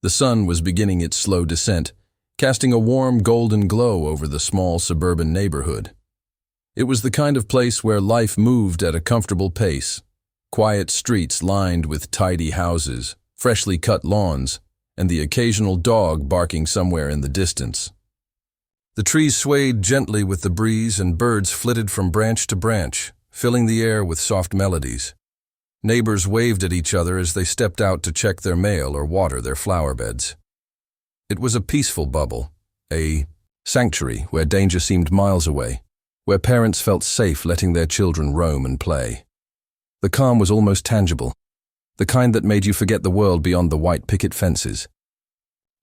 The sun was beginning its slow descent, casting a warm golden glow over the small suburban neighborhood. It was the kind of place where life moved at a comfortable pace. Quiet streets lined with tidy houses, freshly cut lawns, and the occasional dog barking somewhere in the distance. The trees swayed gently with the breeze and birds flitted from branch to branch, filling the air with soft melodies. Neighbors waved at each other as they stepped out to check their mail or water their flower beds. It was a peaceful bubble, a sanctuary where danger seemed miles away, where parents felt safe letting their children roam and play. The calm was almost tangible, the kind that made you forget the world beyond the white picket fences.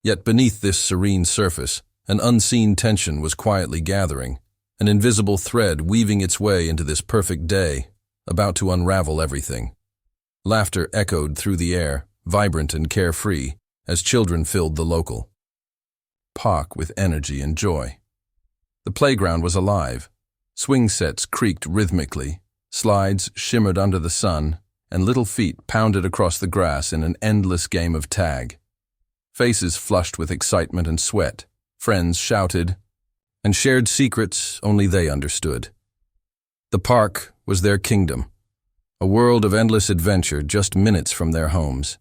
Yet beneath this serene surface, an unseen tension was quietly gathering, an invisible thread weaving its way into this perfect day, about to unravel everything. Laughter echoed through the air, vibrant and carefree, as children filled the local park with energy and joy. The playground was alive. Swing sets creaked rhythmically, slides shimmered under the sun, and little feet pounded across the grass in an endless game of tag. Faces flushed with excitement and sweat, friends shouted, and shared secrets only they understood. The park was their kingdom, a world of endless adventure just minutes from their homes.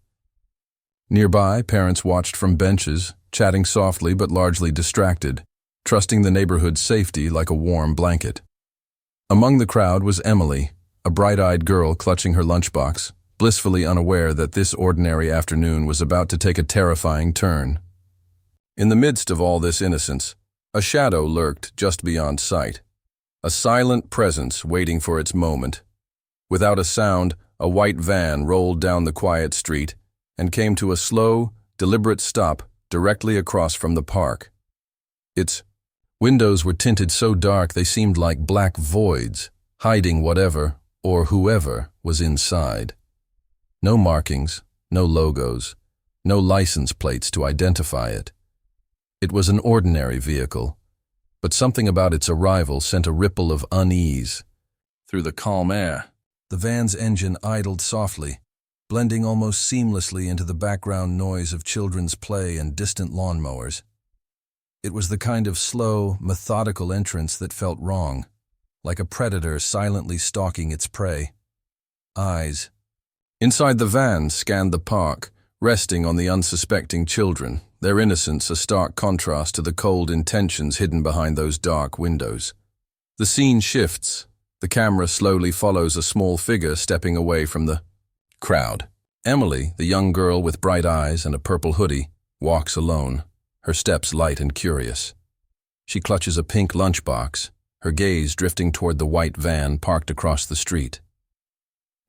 Nearby, parents watched from benches, chatting softly but largely distracted, trusting the neighborhood's safety like a warm blanket. Among the crowd was Emily, a bright-eyed girl clutching her lunchbox, blissfully unaware that this ordinary afternoon was about to take a terrifying turn. In the midst of all this innocence, a shadow lurked just beyond sight, a silent presence waiting for its moment. Without a sound, a white van rolled down the quiet street and came to a slow, deliberate stop directly across from the park. Its windows were tinted so dark they seemed like black voids, hiding whatever or whoever was inside. No markings, no logos, no license plates to identify it. It was an ordinary vehicle, but something about its arrival sent a ripple of unease through the calm air. The van's engine idled softly, blending almost seamlessly into the background noise of children's play and distant lawnmowers. It was the kind of slow, methodical entrance that felt wrong, like a predator silently stalking its prey. Eyes inside the van scanned the park, resting on the unsuspecting children, their innocence a stark contrast to the cold intentions hidden behind those dark windows. The scene shifts. The camera slowly follows a small figure stepping away from the crowd. Emily, the young girl with bright eyes and a purple hoodie, walks alone, her steps light and curious. She clutches a pink lunchbox, her gaze drifting toward the white van parked across the street.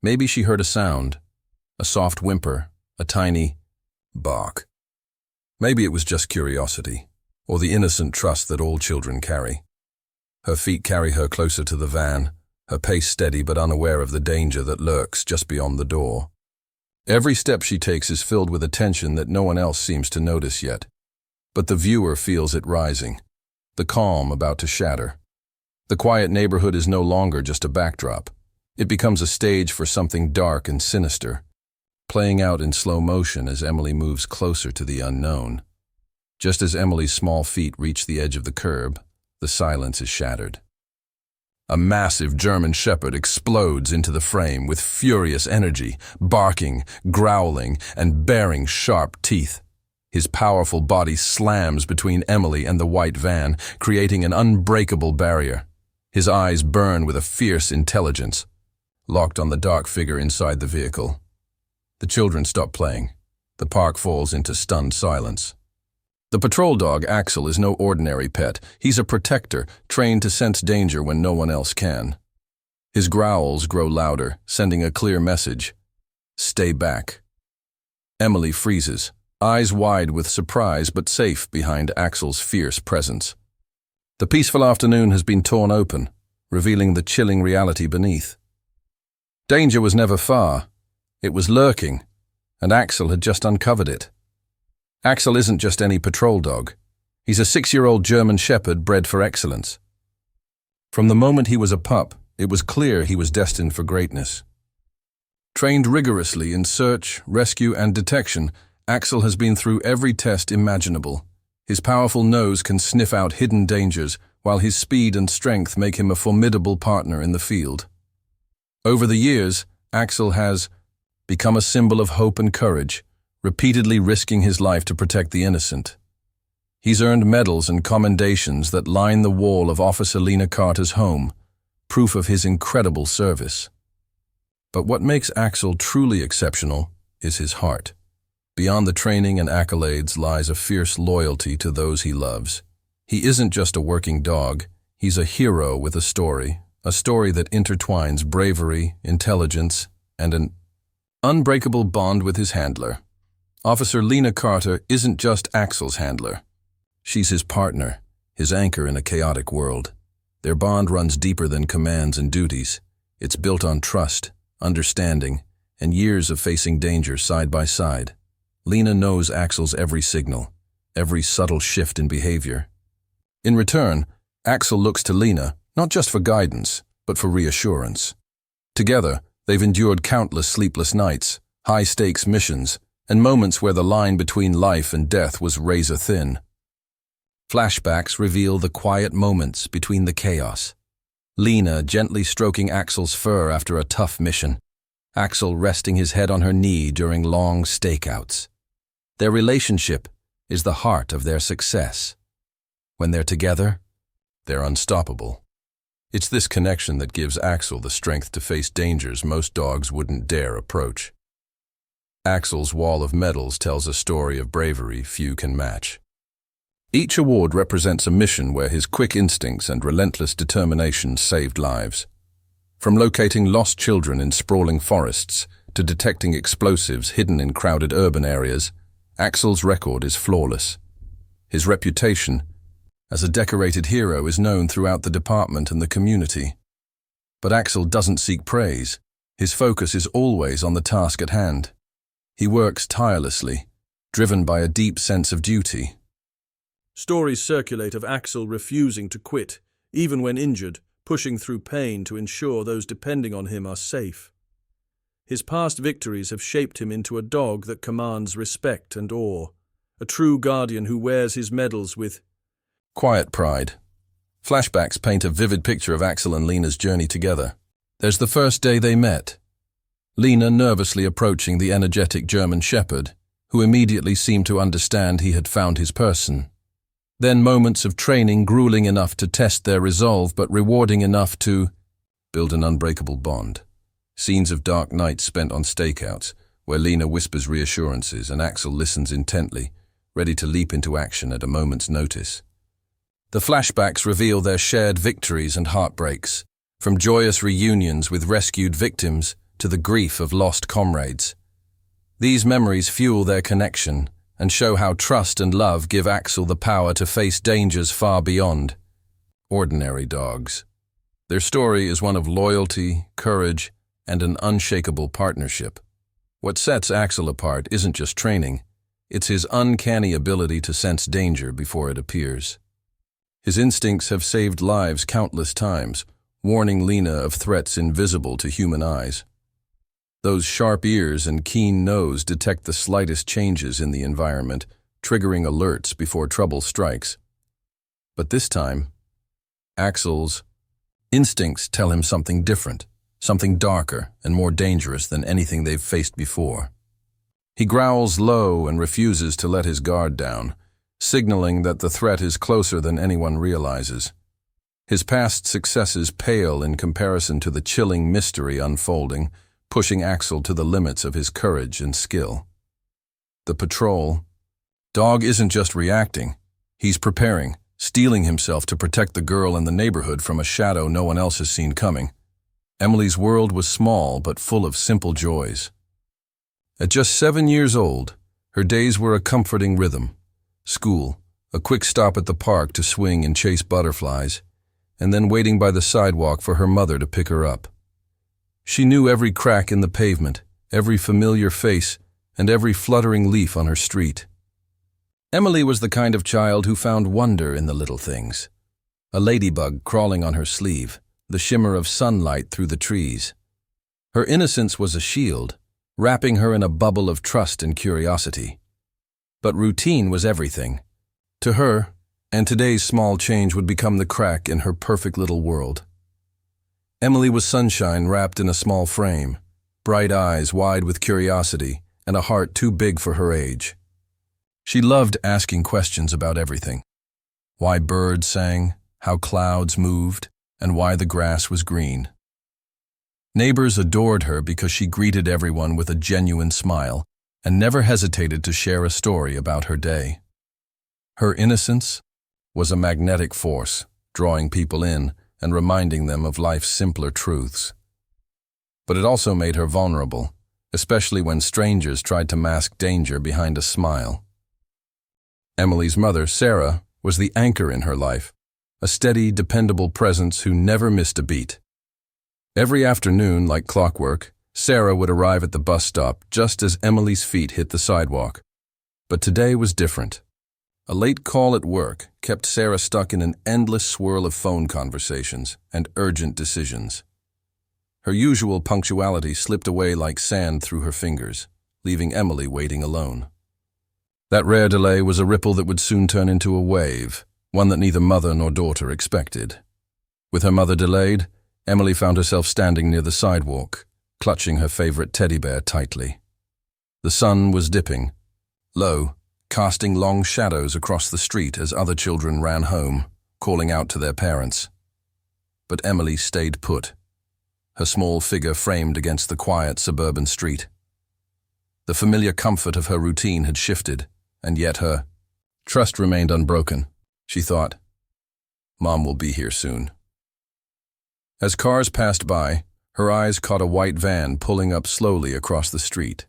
Maybe she heard a sound, a soft whimper, a tiny bark. Maybe it was just curiosity, or the innocent trust that all children carry. Her feet carry her closer to the van, her pace steady but unaware of the danger that lurks just beyond the door. Every step she takes is filled with a tension that no one else seems to notice yet. But the viewer feels it rising, the calm about to shatter. The quiet neighborhood is no longer just a backdrop. It becomes a stage for something dark and sinister, playing out in slow motion as Emily moves closer to the unknown. Just as Emily's small feet reach the edge of the curb, the silence is shattered. A massive German shepherd explodes into the frame with furious energy, barking, growling, and baring sharp teeth. His powerful body slams between Emily and the white van, creating an unbreakable barrier. His eyes burn with a fierce intelligence, locked on the dark figure inside the vehicle. The children stop playing. The park falls into stunned silence. The patrol dog, Axel, is no ordinary pet. He's a protector, trained to sense danger when no one else can. His growls grow louder, sending a clear message. Stay back. Emily freezes, eyes wide with surprise but safe behind Axel's fierce presence. The peaceful afternoon has been torn open, revealing the chilling reality beneath. Danger was never far. It was lurking, and Axel had just uncovered it. Axel isn't just any patrol dog. He's a 6-year-old German shepherd bred for excellence. From the moment he was a pup, it was clear he was destined for greatness. Trained rigorously in search, rescue, and detection, Axel has been through every test imaginable. His powerful nose can sniff out hidden dangers, while his speed and strength make him a formidable partner in the field. Over the years, Axel has become a symbol of hope and courage, repeatedly risking his life to protect the innocent. He's earned medals and commendations that line the wall of Officer Lena Carter's home, proof of his incredible service. But what makes Axel truly exceptional is his heart. Beyond the training and accolades lies a fierce loyalty to those he loves. He isn't just a working dog, he's a hero with a story that intertwines bravery, intelligence, and an unbreakable bond with his handler. Officer Lena Carter isn't just Axel's handler. She's his partner, his anchor in a chaotic world. Their bond runs deeper than commands and duties. It's built on trust, understanding, and years of facing danger side by side. Lena knows Axel's every signal, every subtle shift in behavior. In return, Axel looks to Lena not just for guidance, but for reassurance. Together, they've endured countless sleepless nights, high-stakes missions, and moments where the line between life and death was razor-thin. Flashbacks reveal the quiet moments between the chaos. Lena gently stroking Axel's fur after a tough mission, Axel resting his head on her knee during long stakeouts. Their relationship is the heart of their success. When they're together, they're unstoppable. It's this connection that gives Axel the strength to face dangers most dogs wouldn't dare approach. Axel's wall of medals tells a story of bravery few can match. Each award represents a mission where his quick instincts and relentless determination saved lives. From locating lost children in sprawling forests to detecting explosives hidden in crowded urban areas, Axel's record is flawless. His reputation as a decorated hero is known throughout the department and the community. But Axel doesn't seek praise. His focus is always on the task at hand. He works tirelessly, driven by a deep sense of duty. Stories circulate of Axel refusing to quit, even when injured, pushing through pain to ensure those depending on him are safe. His past victories have shaped him into a dog that commands respect and awe, a true guardian who wears his medals with quiet pride. Flashbacks paint a vivid picture of Axel and Lena's journey together. There's the first day they met. Lena nervously approaching the energetic German shepherd, who immediately seemed to understand he had found his person. Then moments of training grueling enough to test their resolve but rewarding enough to build an unbreakable bond. Scenes of dark nights spent on stakeouts, where Lena whispers reassurances and Axel listens intently, ready to leap into action at a moment's notice. The flashbacks reveal their shared victories and heartbreaks, from joyous reunions with rescued victims to the grief of lost comrades. These memories fuel their connection and show how trust and love give Axel the power to face dangers far beyond ordinary dogs. Their story is one of loyalty, courage, and an unshakable partnership. What sets Axel apart isn't just training, it's his uncanny ability to sense danger before it appears. His instincts have saved lives countless times, warning Lena of threats invisible to human eyes. Those sharp ears and keen nose detect the slightest changes in the environment, triggering alerts before trouble strikes. But this time, Axel's instincts tell him something different, something darker and more dangerous than anything they've faced before. He growls low and refuses to let his guard down, signaling that the threat is closer than anyone realizes. His past successes pale in comparison to the chilling mystery unfolding, pushing Axel to the limits of his courage and skill. The patrol. Dog isn't just reacting. He's preparing, steeling himself to protect the girl in the neighborhood from a shadow no one else has seen coming. Emily's world was small but full of simple joys. At just 7 years old, her days were a comforting rhythm. School, a quick stop at the park to swing and chase butterflies, and then waiting by the sidewalk for her mother to pick her up. She knew every crack in the pavement, every familiar face, and every fluttering leaf on her street. Emily was the kind of child who found wonder in the little things. A ladybug crawling on her sleeve, the shimmer of sunlight through the trees. Her innocence was a shield, wrapping her in a bubble of trust and curiosity. But routine was everything. To her, and today's small change would become the crack in her perfect little world. Emily was sunshine wrapped in a small frame, bright eyes wide with curiosity, and a heart too big for her age. She loved asking questions about everything. Why birds sang, how clouds moved, and why the grass was green. Neighbors adored her because she greeted everyone with a genuine smile and never hesitated to share a story about her day. Her innocence was a magnetic force, drawing people in and reminding them of life's simpler truths. But it also made her vulnerable, especially when strangers tried to mask danger behind a smile. Emily's mother, Sarah, was the anchor in her life, a steady, dependable presence who never missed a beat. Every afternoon, like clockwork, Sarah would arrive at the bus stop just as Emily's feet hit the sidewalk. But today was different. A late call at work kept Sarah stuck in an endless swirl of phone conversations and urgent decisions. Her usual punctuality slipped away like sand through her fingers, leaving Emily waiting alone. That rare delay was a ripple that would soon turn into a wave, one that neither mother nor daughter expected. With her mother delayed, Emily found herself standing near the sidewalk, clutching her favorite teddy bear tightly. The sun was dipping, low, casting long shadows across the street as other children ran home, calling out to their parents. But Emily stayed put, her small figure framed against the quiet suburban street. The familiar comfort of her routine had shifted, and yet her trust remained unbroken. She thought, "Mom will be here soon." As cars passed by, her eyes caught a white van pulling up slowly across the street.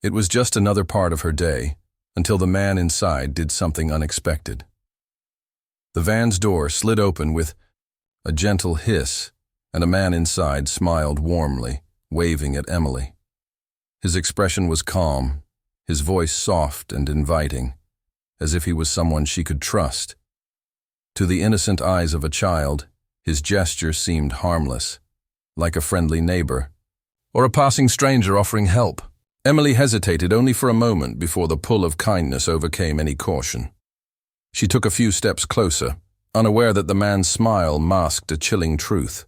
It was just another part of her day, until the man inside did something unexpected. The van's door slid open with a gentle hiss, and a man inside smiled warmly, waving at Emily. His expression was calm, his voice soft and inviting, as if he was someone she could trust. To the innocent eyes of a child, his gesture seemed harmless, like a friendly neighbor, or a passing stranger offering help. Emily hesitated only for a moment before the pull of kindness overcame any caution. She took a few steps closer, unaware that the man's smile masked a chilling truth.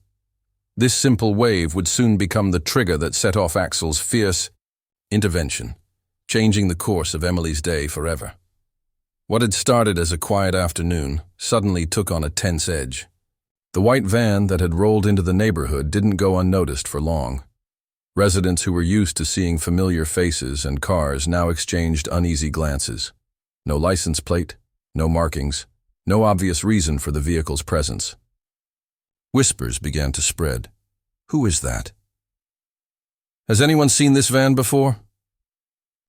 This simple wave would soon become the trigger that set off Axel's fierce intervention, changing the course of Emily's day forever. What had started as a quiet afternoon suddenly took on a tense edge. The white van that had rolled into the neighborhood didn't go unnoticed for long. Residents who were used to seeing familiar faces and cars now exchanged uneasy glances. No license plate, no markings, no obvious reason for the vehicle's presence. Whispers began to spread. "Who is that? Has anyone seen this van before?"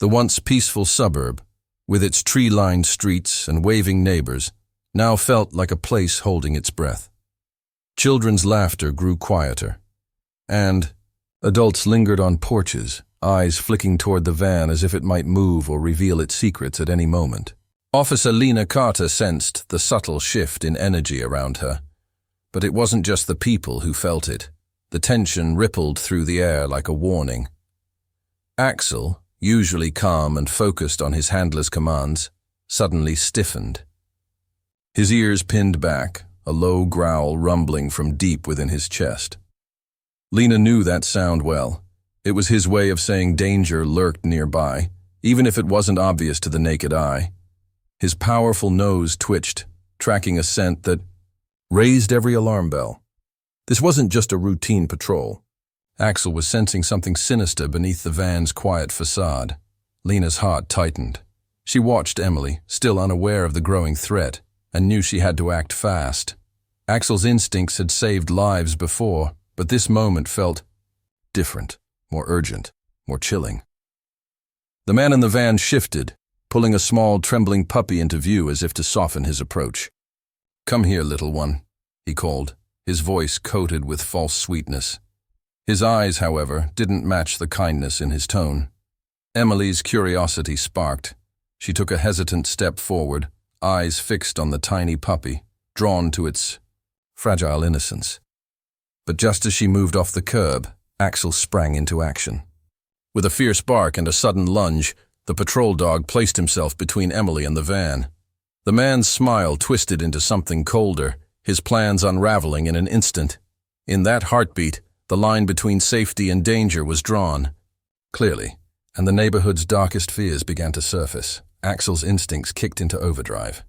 The once peaceful suburb, with its tree-lined streets and waving neighbors, now felt like a place holding its breath. Children's laughter grew quieter, and adults lingered on porches, eyes flicking toward the van as if it might move or reveal its secrets at any moment. Officer Lena Carter sensed the subtle shift in energy around her. But it wasn't just the people who felt it. The tension rippled through the air like a warning. Axel, usually calm and focused on his handler's commands, suddenly stiffened. His ears pinned back, a low growl rumbling from deep within his chest. Lena knew that sound well. It was his way of saying danger lurked nearby, even if it wasn't obvious to the naked eye. His powerful nose twitched, tracking a scent that raised every alarm bell. This wasn't just a routine patrol. Axel was sensing something sinister beneath the van's quiet facade. Lena's heart tightened. She watched Emily, still unaware of the growing threat, and knew she had to act fast. Axel's instincts had saved lives before, but this moment felt different, more urgent, more chilling. The man in the van shifted, pulling a small, trembling puppy into view as if to soften his approach. "Come here, little one," he called, his voice coated with false sweetness. His eyes, however, didn't match the kindness in his tone. Emily's curiosity sparked. She took a hesitant step forward, eyes fixed on the tiny puppy, drawn to its fragile innocence. But just as she moved off the curb, Axel sprang into action. With a fierce bark and a sudden lunge, the patrol dog placed himself between Emily and the van. The man's smile twisted into something colder, his plans unraveling in an instant. In that heartbeat, the line between safety and danger was drawn. Clearly, and the neighborhood's darkest fears began to surface. Axel's instincts kicked into overdrive.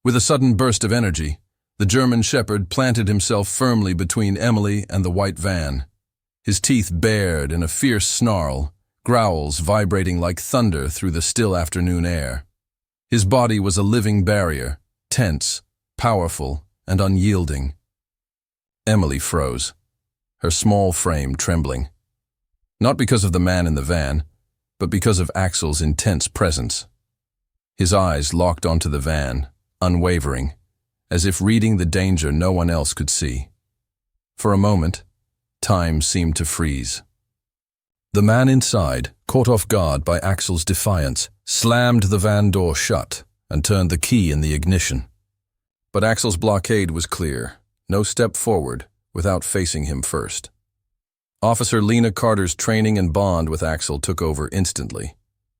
With a sudden burst of energy, the German shepherd planted himself firmly between Emily and the white van. His teeth bared in a fierce snarl, growls vibrating like thunder through the still afternoon air. His body was a living barrier, tense, powerful, and unyielding. Emily froze, her small frame trembling. Not because of the man in the van, but because of Axel's intense presence. His eyes locked onto the van, unwavering, as if reading the danger no one else could see. For a moment, time seemed to freeze. The man inside, caught off guard by Axel's defiance, slammed the van door shut and turned the key in the ignition. But Axel's blockade was clear. No step forward without facing him first. Officer Lena Carter's training and bond with Axel took over instantly.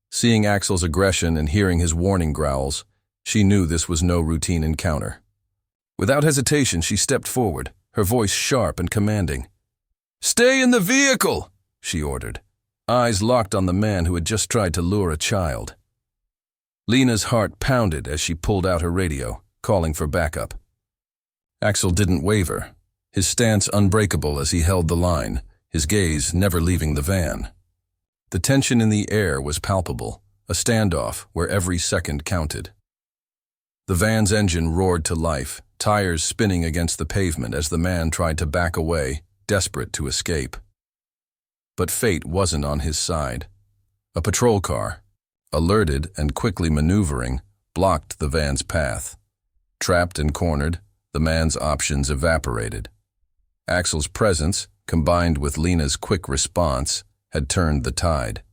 Seeing Axel's aggression and hearing his warning growls, she knew this was no routine encounter. Without hesitation, she stepped forward, her voice sharp and commanding. "Stay in the vehicle!" she ordered, eyes locked on the man who had just tried to lure a child. Lena's heart pounded as she pulled out her radio, calling for backup. Axel didn't waver, his stance unbreakable as he held the line, his gaze never leaving the van. The tension in the air was palpable, a standoff where every second counted. The van's engine roared to life, tires spinning against the pavement as the man tried to back away, desperate to escape. But fate wasn't on his side. A patrol car, alerted and quickly maneuvering, blocked the van's path. Trapped and cornered, the man's options evaporated. Axel's presence, combined with Lena's quick response, had turned the tide.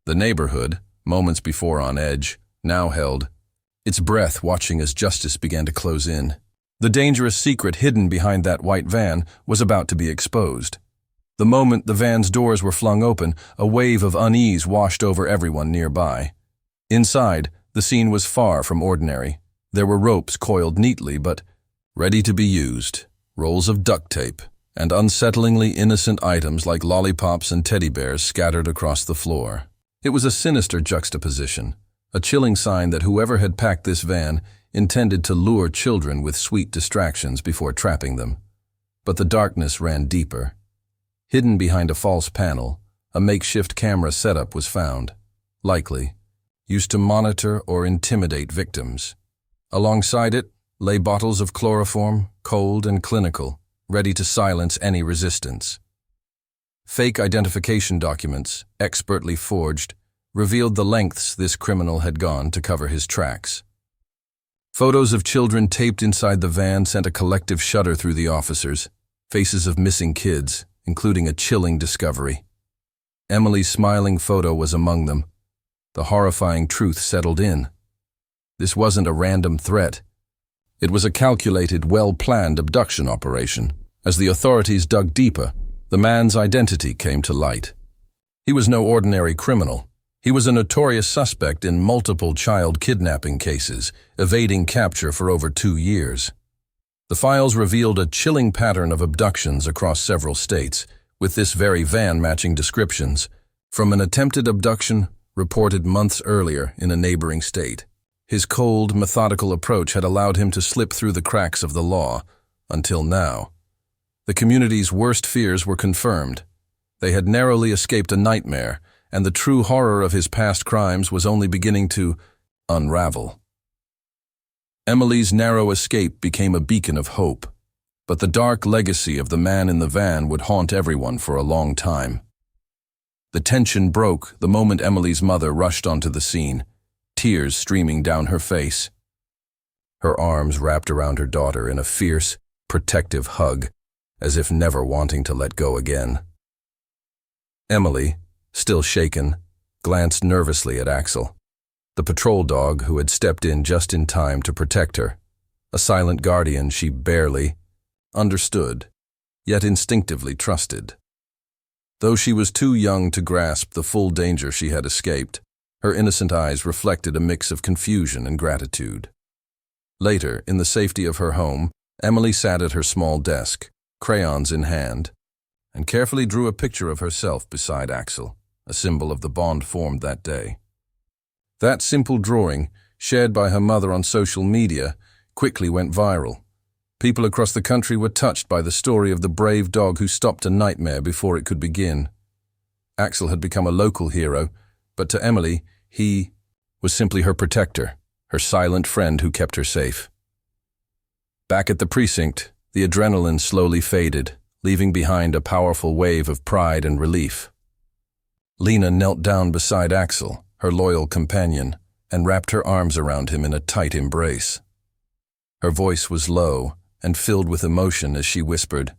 The neighborhood, moments before on edge, now held its breath watching as justice began to close in. The dangerous secret hidden behind that white van was about to be exposed. The moment the van's doors were flung open, a wave of unease washed over everyone nearby. Inside, the scene was far from ordinary. There were ropes coiled neatly but ready to be used, rolls of duct tape, and unsettlingly innocent items like lollipops and teddy bears scattered across the floor. It was a sinister juxtaposition, a chilling sign that whoever had packed this van intended to lure children with sweet distractions before trapping them. But the darkness ran deeper. Hidden behind a false panel, a makeshift camera setup was found, likely used to monitor or intimidate victims. Alongside it lay bottles of chloroform, cold and clinical, ready to silence any resistance. Fake identification documents, expertly forged, revealed the lengths this criminal had gone to cover his tracks. Photos of children taped inside the van sent a collective shudder through the officers, faces of missing kids, including a chilling discovery. Emily's smiling photo was among them. The horrifying truth settled in. This wasn't a random threat. It was a calculated, well-planned abduction operation. As the authorities dug deeper, the man's identity came to light. He was no ordinary criminal. He was a notorious suspect in multiple child kidnapping cases, evading capture for over 2 years. The files revealed a chilling pattern of abductions across several states, with this very van matching descriptions, from an attempted abduction reported months earlier in a neighboring state. His cold, methodical approach had allowed him to slip through the cracks of the law, until now. The community's worst fears were confirmed. They had narrowly escaped a nightmare, and the true horror of his past crimes was only beginning to unravel. Emily's narrow escape became a beacon of hope, but the dark legacy of the man in the van would haunt everyone for a long time. The tension broke the moment Emily's mother rushed onto the scene, tears streaming down her face. Her arms wrapped around her daughter in a fierce, protective hug, as if never wanting to let go again. Emily, still shaken, glanced nervously at Axel, the patrol dog who had stepped in just in time to protect her, a silent guardian she barely understood, yet instinctively trusted. Though she was too young to grasp the full danger she had escaped, Her innocent eyes reflected a mix of confusion and gratitude. Later, in the safety of her home, Emily sat at her small desk, crayons in hand, and carefully drew a picture of herself beside Axel, a symbol of the bond formed that day. That simple drawing, shared by her mother on social media, quickly went viral. People across the country were touched by the story of the brave dog who stopped a nightmare before it could begin. Axel had become a local hero, but to Emily, he was simply her protector, her silent friend who kept her safe. Back at the precinct, the adrenaline slowly faded, leaving behind a powerful wave of pride and relief. Lena knelt down beside Axel, her loyal companion, and wrapped her arms around him in a tight embrace. Her voice was low and filled with emotion as she whispered,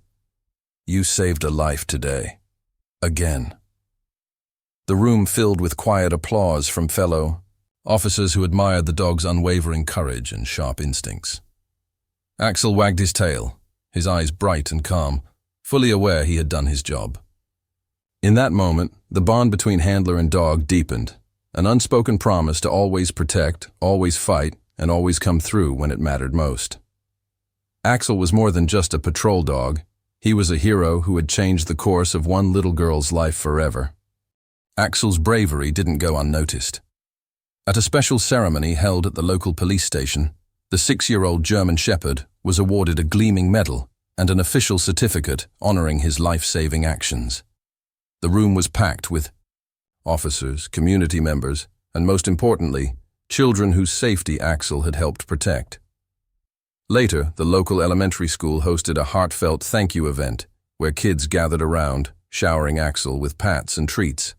"You saved a life today. Again." The room filled with quiet applause from fellow officers who admired the dog's unwavering courage and sharp instincts. Axel wagged his tail, his eyes bright and calm, fully aware he had done his job. In that moment, the bond between handler and dog deepened, an unspoken promise to always protect, always fight, and always come through when it mattered most. Axel was more than just a patrol dog. He was a hero who had changed the course of one little girl's life forever. Axel's bravery didn't go unnoticed. At a special ceremony held at the local police station, the 6-year-old German Shepherd was awarded a gleaming medal and an official certificate honoring his life-saving actions. The room was packed with officers, community members, and most importantly, children whose safety Axel had helped protect. Later, the local elementary school hosted a heartfelt thank you event where kids gathered around, showering Axel with pats and treats.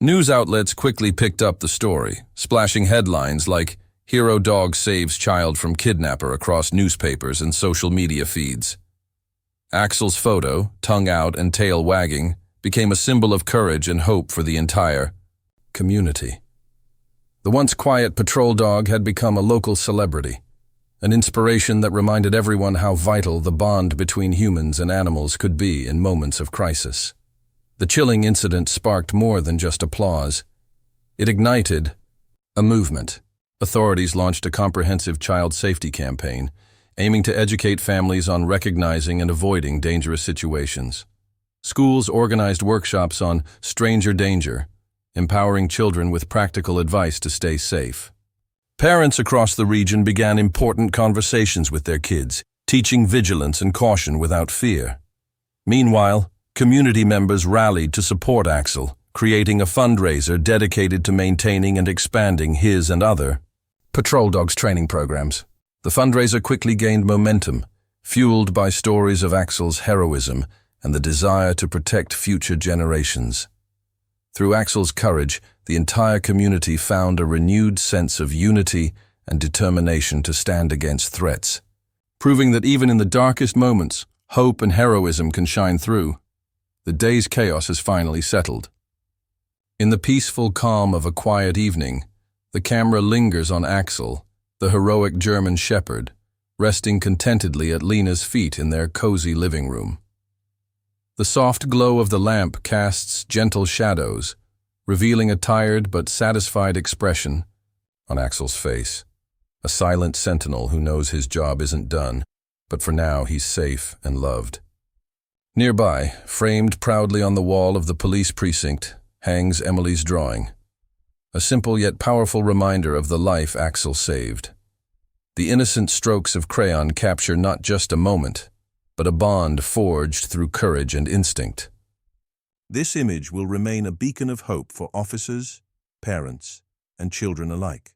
News outlets quickly picked up the story, splashing headlines like "Hero Dog Saves Child from Kidnapper" across newspapers and social media feeds. Axel's photo, tongue out and tail wagging, became a symbol of courage and hope for the entire community. The once quiet patrol dog had become a local celebrity, an inspiration that reminded everyone how vital the bond between humans and animals could be in moments of crisis. The chilling incident sparked more than just applause. It ignited a movement. Authorities launched a comprehensive child safety campaign, aiming to educate families on recognizing and avoiding dangerous situations. Schools organized workshops on stranger danger, empowering children with practical advice to stay safe. Parents across the region began important conversations with their kids, teaching vigilance and caution without fear. Meanwhile, community members rallied to support Axel, creating a fundraiser dedicated to maintaining and expanding his and other patrol dogs training programs. The fundraiser quickly gained momentum, fueled by stories of Axel's heroism and the desire to protect future generations. Through Axel's courage, the entire community found a renewed sense of unity and determination to stand against threats, proving that even in the darkest moments, hope and heroism can shine through. The day's chaos has finally settled. In the peaceful calm of a quiet evening, the camera lingers on Axel, the heroic German Shepherd, resting contentedly at Lena's feet in their cozy living room. The soft glow of the lamp casts gentle shadows, revealing a tired but satisfied expression on Axel's face. A silent sentinel who knows his job isn't done, but for now he's safe and loved. Nearby, framed proudly on the wall of the police precinct, hangs Emily's drawing. A simple yet powerful reminder of the life Axel saved. The innocent strokes of crayon capture not just a moment, but a bond forged through courage and instinct. This image will remain a beacon of hope for officers, parents, and children alike.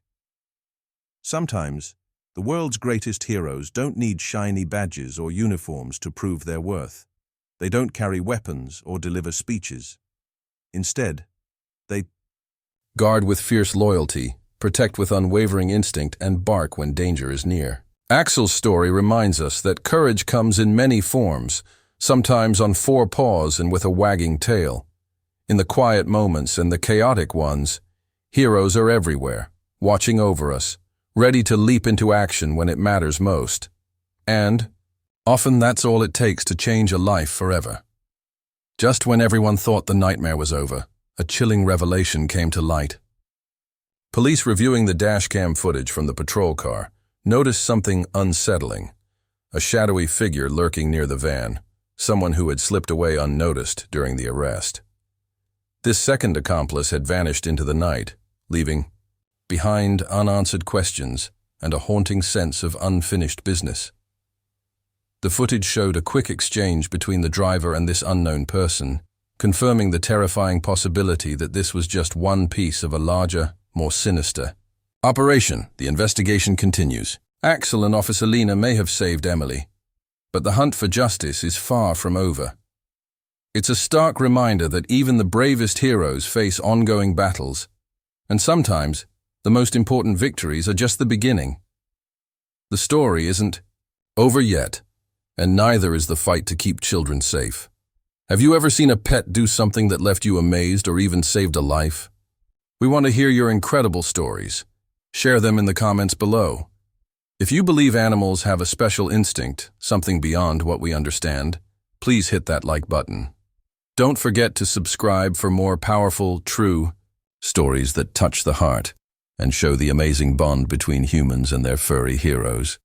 Sometimes, the world's greatest heroes don't need shiny badges or uniforms to prove their worth. They don't carry weapons or deliver speeches. Instead, they guard with fierce loyalty, protect with unwavering instinct, and bark when danger is near. Axel's story reminds us that courage comes in many forms, sometimes on 4 paws and with a wagging tail. In the quiet moments and the chaotic ones, heroes are everywhere, watching over us, ready to leap into action when it matters most. And often that's all it takes to change a life forever. Just when everyone thought the nightmare was over, a chilling revelation came to light. Police reviewing the dashcam footage from the patrol car noticed something unsettling. A shadowy figure lurking near the van, someone who had slipped away unnoticed during the arrest. This second accomplice had vanished into the night, leaving behind unanswered questions and a haunting sense of unfinished business. The footage showed a quick exchange between the driver and this unknown person, confirming the terrifying possibility that this was just one piece of a larger, more sinister operation. The investigation continues. Axel and Officer Lena may have saved Emily, but the hunt for justice is far from over. It's a stark reminder that even the bravest heroes face ongoing battles, and sometimes the most important victories are just the beginning. The story isn't over yet, and neither is the fight to keep children safe. Have you ever seen a pet do something that left you amazed or even saved a life? We want to hear your incredible stories. Share them in the comments below. If you believe animals have a special instinct, something beyond what we understand, please hit that like button. Don't forget to subscribe for more powerful, true stories that touch the heart and show the amazing bond between humans and their furry heroes.